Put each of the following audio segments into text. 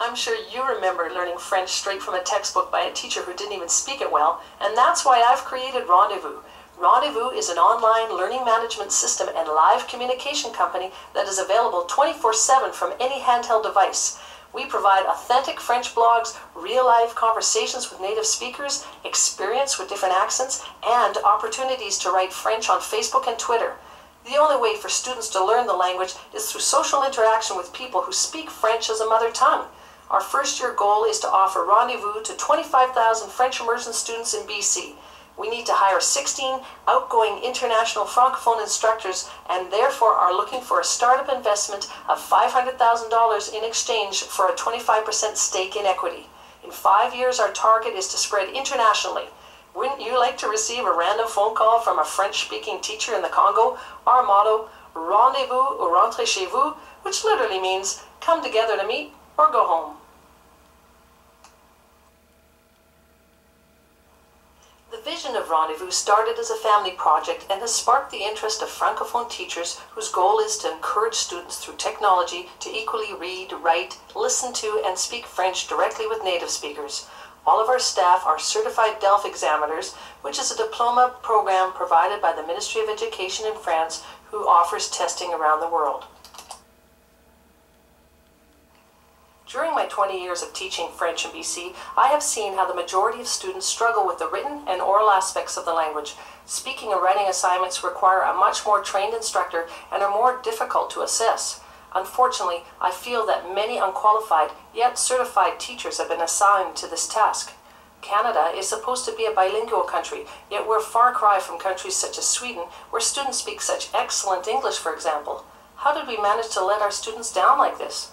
I'm sure you remember learning French straight from a textbook by a teacher who didn't even speak it well, and that's why I've created Rendez-vous. Rendez-vous is an online learning management system and live communication company that is available 24/7 from any handheld device. We provide authentic French blogs, real-life conversations with native speakers, experience with different accents, and opportunities to write French on Facebook and Twitter. The only way for students to learn the language is through social interaction with people who speak French as a mother tongue. Our first-year goal is to offer Rendez-vous to 25,000 French immersion students in BC. We need to hire 16 outgoing international Francophone instructors and therefore are looking for a startup investment of $500,000 in exchange for a 25% stake in equity. In 5 years, our target is to spread internationally. Wouldn't you like to receive a random phone call from a French-speaking teacher in the Congo? Our motto, Rendez-vous ou rentrez chez vous, which literally means come together to meet or go home. The vision of Rendez-vous started as a family project and has sparked the interest of Francophone teachers whose goal is to encourage students through technology to equally read, write, listen to, and speak French directly with native speakers. All of our staff are certified DELF examiners, which is a diploma program provided by the Ministry of Education in France, who offers testing around the world. During my 20 years of teaching French in BC, I have seen how the majority of students struggle with the written and oral aspects of the language. Speaking and writing assignments require a much more trained instructor and are more difficult to assess. Unfortunately, I feel that many unqualified yet certified teachers have been assigned to this task. Canada is supposed to be a bilingual country, yet we're a far cry from countries such as Sweden, where students speak such excellent English, for example. How did we manage to let our students down like this?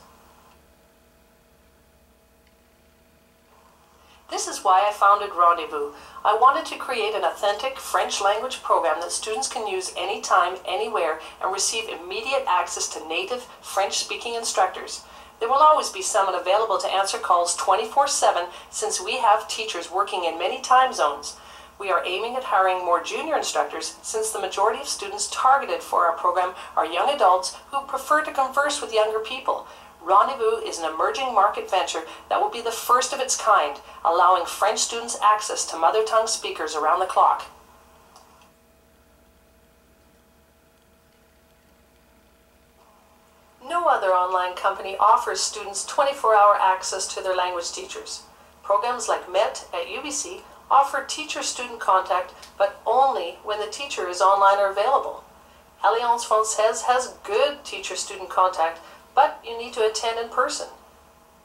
This is why I founded Rendez-vous. I wanted to create an authentic French language program that students can use anytime, anywhere, and receive immediate access to native French-speaking instructors. There will always be someone available to answer calls 24/7 since we have teachers working in many time zones. We are aiming at hiring more junior instructors since the majority of students targeted for our program are young adults who prefer to converse with younger people. Rendez-vous is an emerging market venture that will be the first of its kind, allowing French students access to mother tongue speakers around the clock. No other online company offers students 24-hour access to their language teachers. Programs like MET at UBC offer teacher-student contact, but only when the teacher is online or available. Alliance Française has good teacher-student contact, but you need to attend in person.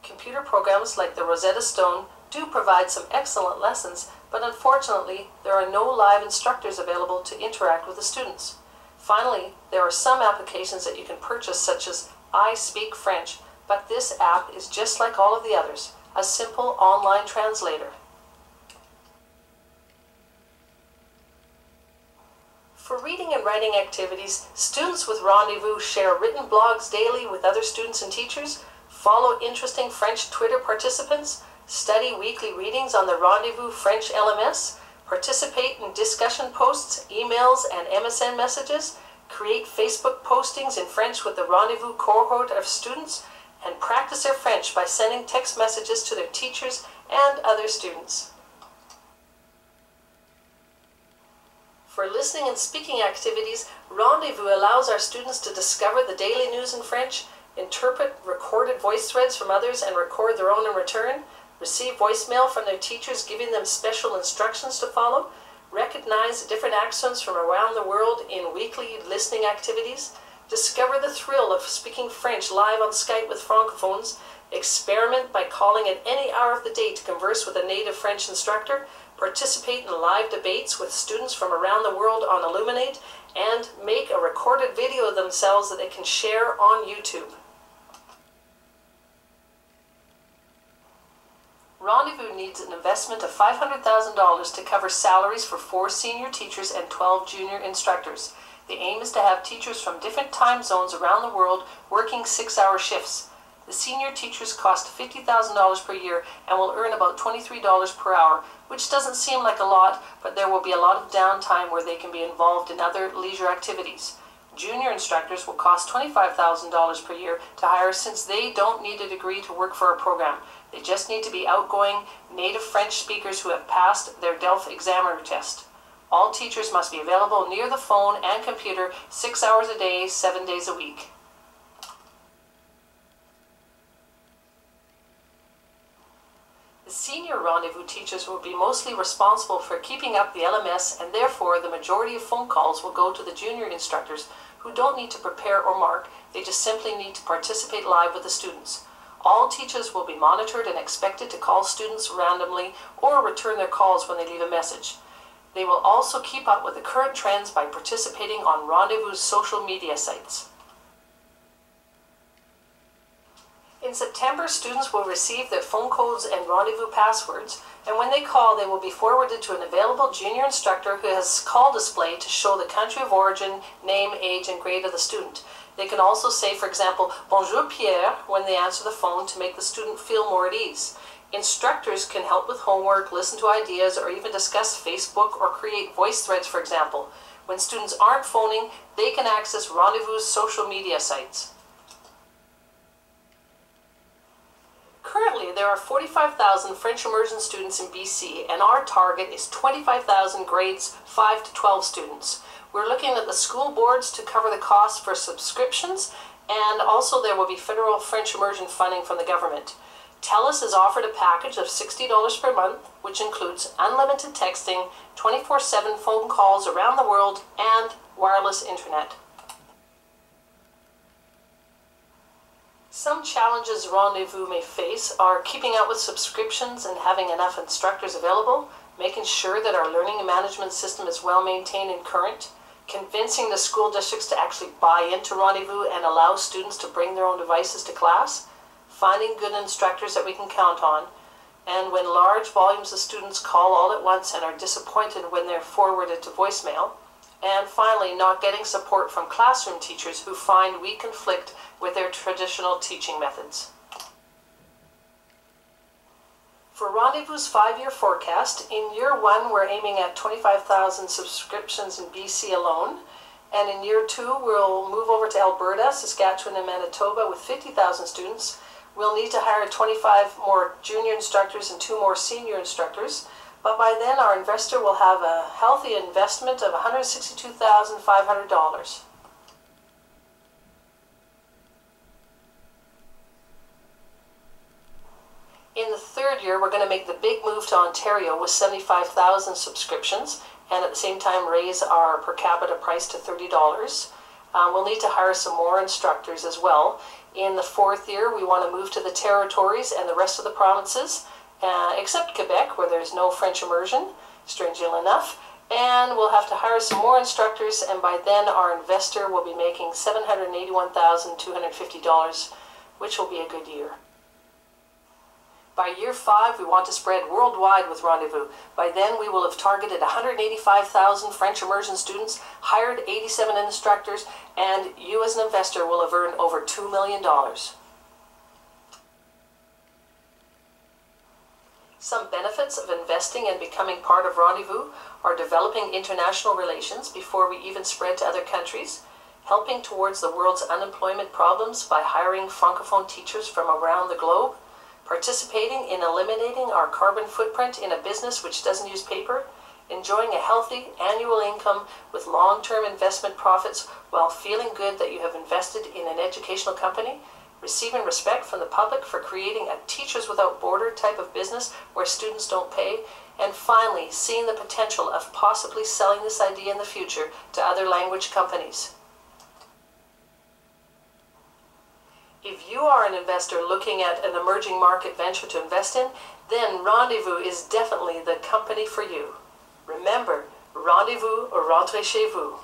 Computer programs like the Rosetta Stone do provide some excellent lessons, but unfortunately, there are no live instructors available to interact with the students. Finally, there are some applications that you can purchase, such as I Speak French, but this app is just like all of the others, a simple online translator. For reading and writing activities, students with Rendez-vous share written blogs daily with other students and teachers, follow interesting French Twitter participants, study weekly readings on the Rendez-vous French LMS, participate in discussion posts, emails, and MSN messages, create Facebook postings in French with the Rendez-vous cohort of students, and practice their French by sending text messages to their teachers and other students. For listening and speaking activities, Rendez-vous allows our students to discover the daily news in French, interpret recorded voice threads from others and record their own in return, receive voicemail from their teachers giving them special instructions to follow, recognize different accents from around the world in weekly listening activities, discover the thrill of speaking French live on Skype with Francophones, experiment by calling at any hour of the day to converse with a native French instructor, participate in live debates with students from around the world on Illuminate, and make a recorded video of themselves that they can share on YouTube. Rendez-vous needs an investment of $500,000 to cover salaries for 4 senior teachers and 12 junior instructors. The aim is to have teachers from different time zones around the world working 6-hour shifts. The senior teachers cost $50,000 per year and will earn about $23 per hour, which doesn't seem like a lot, but there will be a lot of downtime where they can be involved in other leisure activities. Junior instructors will cost $25,000 per year to hire, since they don't need a degree to work for our program. They just need to be outgoing native French speakers who have passed their DELF examiner test. All teachers must be available near the phone and computer 6 hours a day, 7 days a week. The senior Rendez-vous teachers will be mostly responsible for keeping up the LMS, and therefore the majority of phone calls will go to the junior instructors, who don't need to prepare or mark. They just simply need to participate live with the students. All teachers will be monitored and expected to call students randomly or return their calls when they leave a message. They will also keep up with the current trends by participating on Rendez-Vous's social media sites. In September, students will receive their phone codes and Rendez-Vous passwords, and when they call, they will be forwarded to an available junior instructor who has call display to show the country of origin, name, age, and grade of the student. They can also say, for example, "Bonjour Pierre," when they answer the phone, to make the student feel more at ease. Instructors can help with homework, listen to ideas, or even discuss Facebook or create voice threads, for example. When students aren't phoning, they can access Rendez-Vous's social media sites. Currently, there are 45,000 French immersion students in BC, and our target is 25,000 grades 5 to 12 students. We're looking at the school boards to cover the cost for subscriptions, and also there will be federal French immersion funding from the government. TELUS has offered a package of $60 per month, which includes unlimited texting, 24/7 phone calls around the world, and wireless internet. Some challenges Rendez-Vous may face are keeping up with subscriptions and having enough instructors available, making sure that our learning management system is well maintained and current, convincing the school districts to actually buy into Rendez-Vous and allow students to bring their own devices to class, finding good instructors that we can count on, and when large volumes of students call all at once and are disappointed when they're forwarded to voicemail, and finally not getting support from classroom teachers who find we conflict with their traditional teaching methods. For Rendez-Vous's 5-year forecast, in year 1 we're aiming at 25,000 subscriptions in BC alone, and in year 2 we'll move over to Alberta, Saskatchewan, and Manitoba with 50,000 students. We'll need to hire 25 more junior instructors and 2 more senior instructors, but by then our investor will have a healthy investment of $162,500. In the 3rd year, we're going to make the big move to Ontario with 75,000 subscriptions, and at the same time raise our per capita price to $30. We'll need to hire some more instructors as well. In the 4th year, we want to move to the territories and the rest of the provinces, except Quebec, where there's no French immersion, strangely enough. And we'll have to hire some more instructors, and by then our investor will be making $781,250, which will be a good year. By year 5, we want to spread worldwide with Rendez-Vous. By then, we will have targeted 185,000 French immersion students, hired 87 instructors, and you as an investor will have earned over $2 million. Some benefits of investing and becoming part of Rendez-Vous are developing international relations before we even spread to other countries, helping towards the world's unemployment problems by hiring Francophone teachers from around the globe, participating in eliminating our carbon footprint in a business which doesn't use paper, enjoying a healthy annual income with long-term investment profits while feeling good that you have invested in an educational company, receiving respect from the public for creating a Teachers Without Border type of business where students don't pay, and finally, seeing the potential of possibly selling this idea in the future to other language companies. If you are an investor looking at an emerging market venture to invest in, then Rendez-Vous is definitely the company for you. Remember, Rendez-Vous or rentrez chez vous.